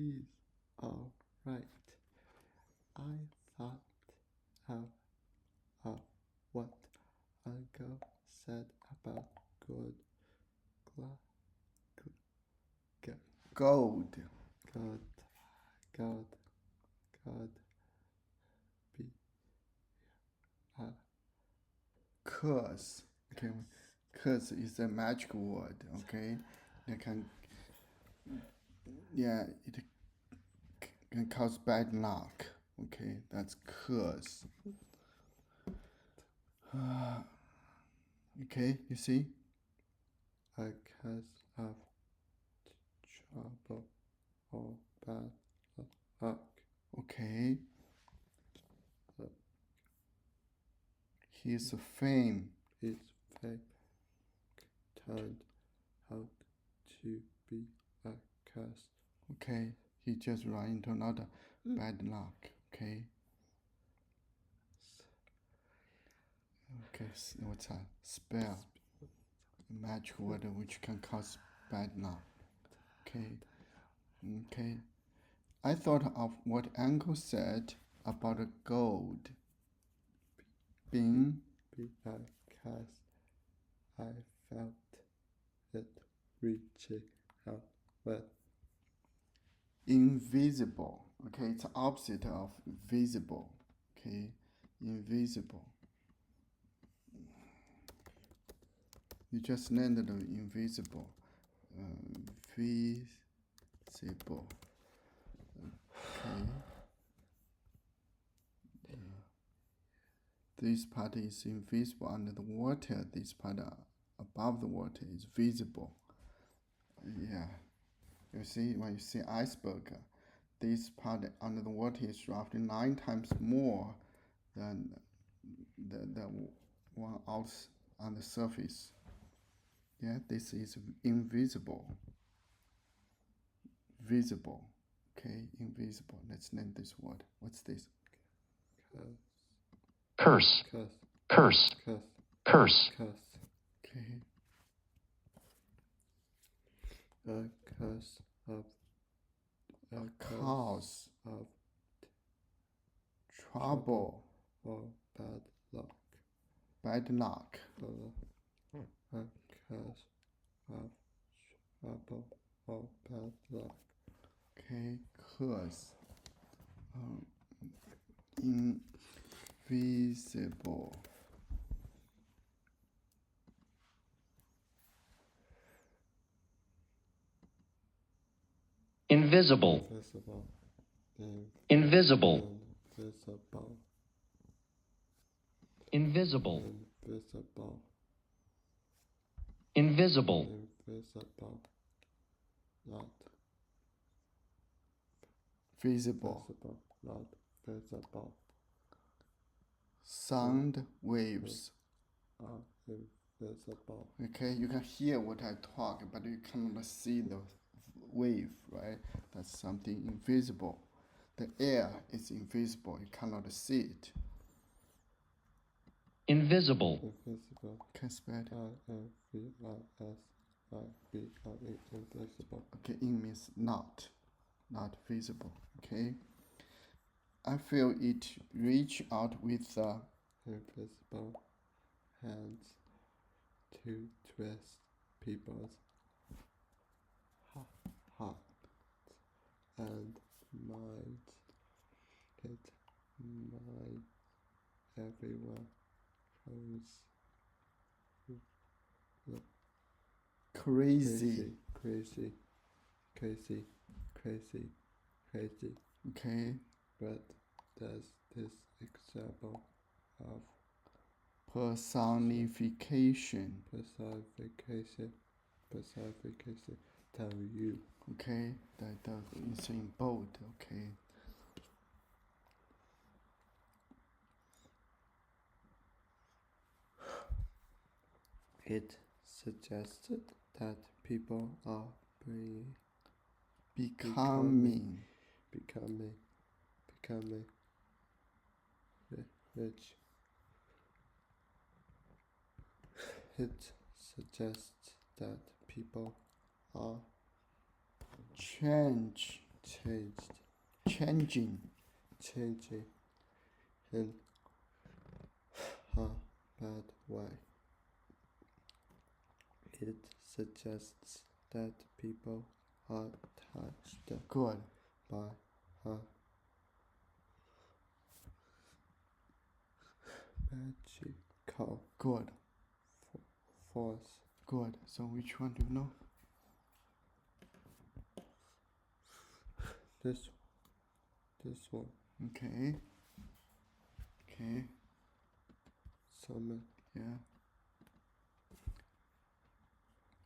he's all right. I thought of what Uncle said about gold. Gold. God be Curse. Okay. Curse is a magic word. Okay. It can cause bad luck. Okay, that's curse. Okay, you see? a cause of trouble or bad luck. Okay. His fame. His fame turned out to be a curse. Okay, he just ran into another bad luck. Okay. Okay, what's that? Spell. A magic word which can cause bad luck. Okay. Okay. I thought of what Uncle said about gold being because I felt it reaching out with invisible. Okay, it's the opposite of visible. Okay, invisible. You just learned the invisible. Visible. Okay. This part is invisible under the water. This part above the water is visible. Yeah. You see, when you see iceberg, this part under the water is roughly 9 times more than the one out on the surface. Yeah, this is invisible. Visible. Okay, invisible. Let's learn this word. What's this? Curse. curse. Okay. A cause of trouble or bad luck. Bad luck. A cause of trouble or bad luck. Okay, curse. Invisible. Invisible. Invisible. Invisible. Invisible. Invisible. Invisible. Invisible. Not Visible. visible. Not visible. Sound waves. Are invisible. Okay, you can hear what I talk, but you cannot see the wave, right? That's something invisible. The air is invisible. You cannot see it. Invisible. Invisible. Can spell it? INVISIBLE. Invisible. Okay, in means not visible. Okay. I feel it reach out with the Invisible hands to twist people's hearts and minds. It minds everyone crazy. Crazy. Okay. But does this example of Personification. personification tell you? Okay, that is in bold. Okay. It suggested that people are becoming rich. It suggests that people are Change changed, changing, changing in a bad way. It suggests that people are touched good, by a magical good, force. good. So which one do you know? This one, Okay. Okay. summon, Yeah.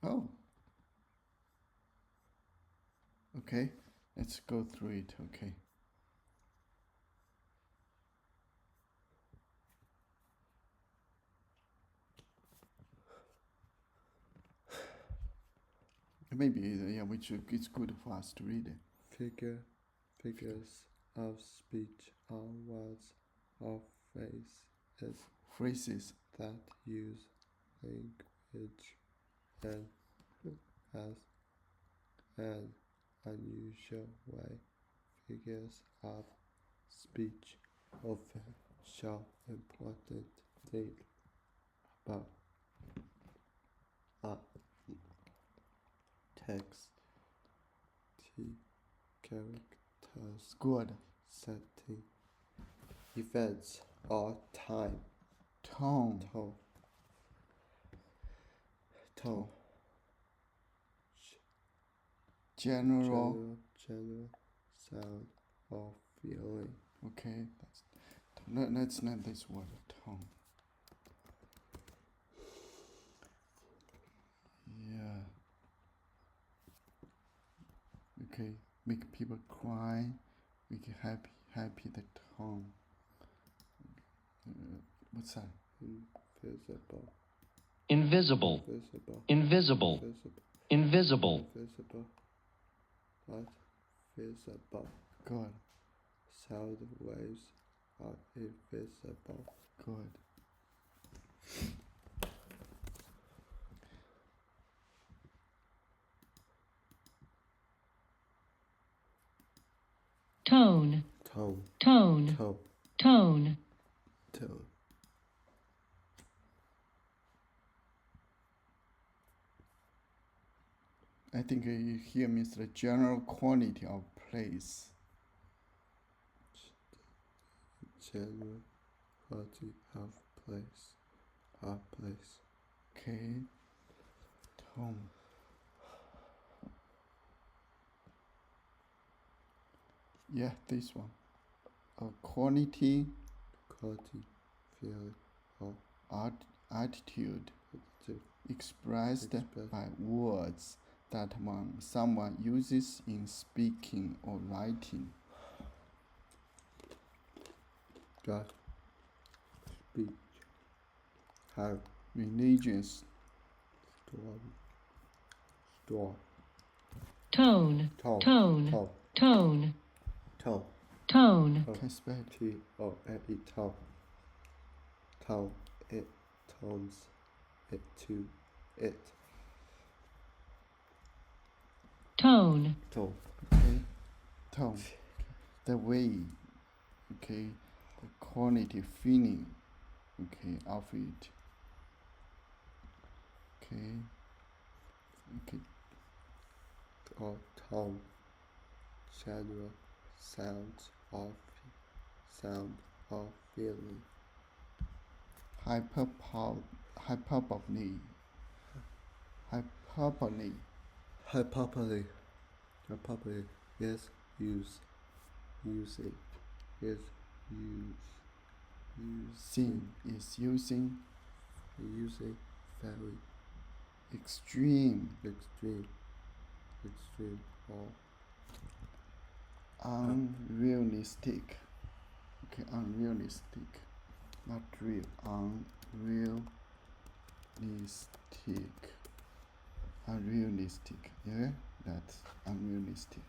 Oh. Okay. Let's go through it. Okay. Maybe yeah, it's good for us to read it. figures of speech are words or Phrases. that use language and as an unusual way. Figures of speech often show important things about a text, characters, Good. setting, events, or time. Tone. Tone. General. General sound or feeling. Okay. Let's learn this word. Tone. Yeah. Okay. Make people cry. Make you happy. The tone. What's that? Invisible. Invisible. Visible. Invisible. Visible. Invisible. Invisible. Not visible. Good. Sound waves are invisible. Good. Tone, Tone. tone, Tone. tone. Tone. I think here means the general quality of place. General quality of place. Our place. Okay. Tone. Yeah, this one. Quality, Quality. Feeling. Or attitude attitude. expressed Expressed. by words that someone uses in speaking or writing. God. Speech. Have. Religious. Storm. Tone, Tone. tone, Tone. tone, Tone. tone. Can I spell it? T-O-N-E. Tone. Tone. It tones it to it. Tone, Tone. Okay. Tone. The way. Okay. The quality, feeling. Okay, of it. Okay. Okay. Or tone. General sound of feeling. Hyperbole. Hyperbole. Hyperbole is using very Extreme. extreme or Unrealistic. Okay, unrealistic. Not real. Unrealistic. Yeah, that's unrealistic.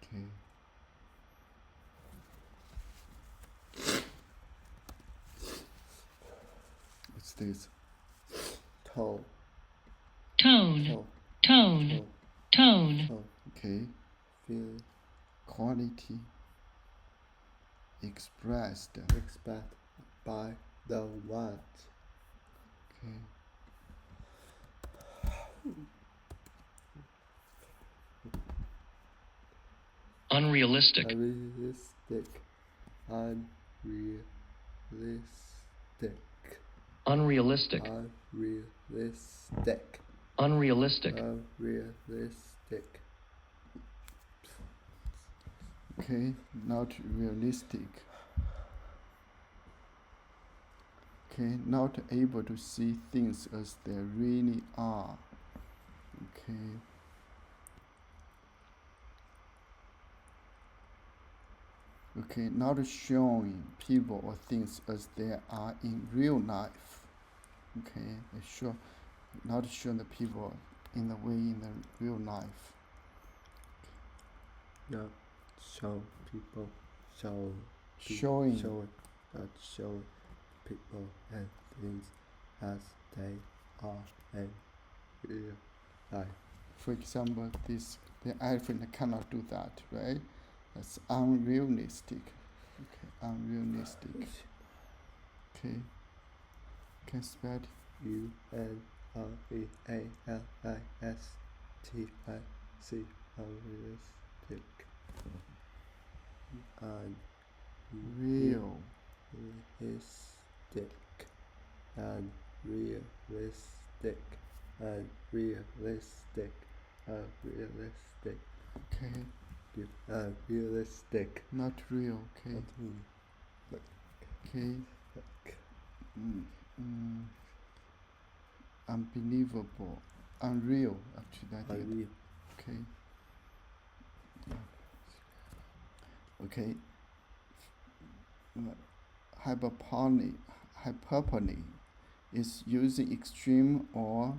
Okay. What's this? tone. tone, Tone. tone, tone. Tone. Okay. feel quality expressed. expressed by the word. Okay. Unrealistic. Unrealistic. Unrealistic. Unrealistic. Unrealistic. Unrealistic. Okay, not realistic. Okay, not able to see things as they really are. Okay. Okay, not showing people or things as they are in real life. Okay, not showing the people in the way in the real life. Not show people. Showing. Not showing people and things as they are in real life. For example, the elephant cannot do that, right? That's unrealistic. Okay, unrealistic. Okay. Can spell it. UNREALISTIC. Unrealistic. Real. Unrealistic. Unrealistic. Unrealistic. Unrealistic. Okay. Unrealistic. Not real. Okay. Okay. Unbelievable. Unreal. Actually, that is. Unreal. Okay. Okay. Hyperbole is using extreme or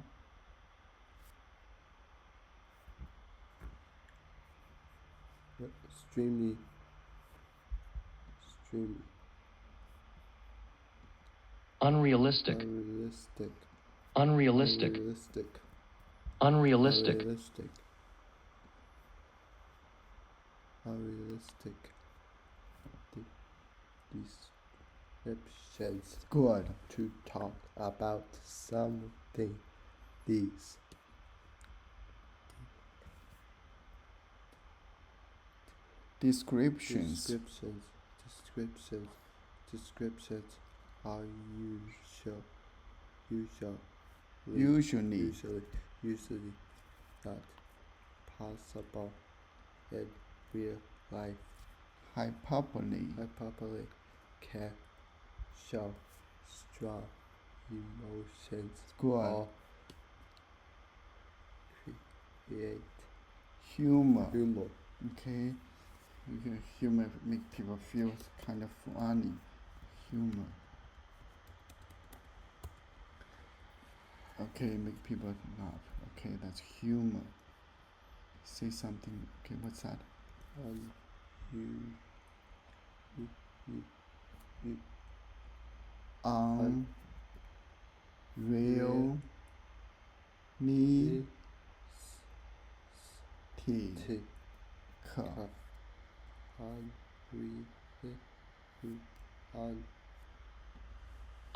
Extremely. Unrealistic. Unrealistic. Unrealistic. Unrealistic. Unrealistic. Unrealistic. Unrealistic. Descriptions. good. To talk about something. These. Descriptions. Descriptions are Usually. usually not possible in real life. Hyperbole. Hyperbole can show strong emotions good. or create Humor. humor. Okay. Humor make people feel kind of funny. Humor. Okay, make people laugh. Okay, that's humor. Say something. Okay, what's that?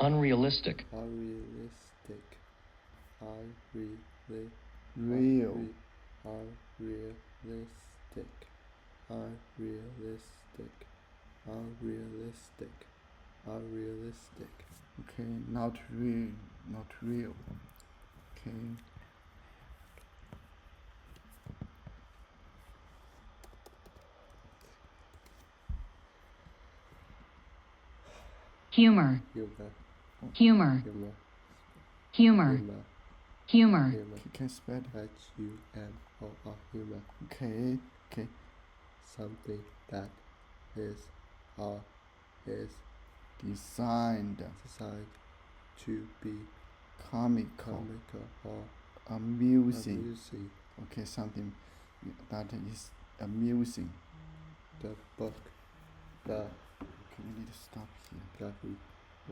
Unrealistic. Unrealistic. Real. Unrealistic. Okay, not real. Okay. humor, Humor. humor, Humor. humor, humor, Humor. Can spell it. HUMOR. Humor. Okay. Something that is Designed to be comical or amusing. Okay, something that is amusing. The book. The Okay, we need to stop here. graphic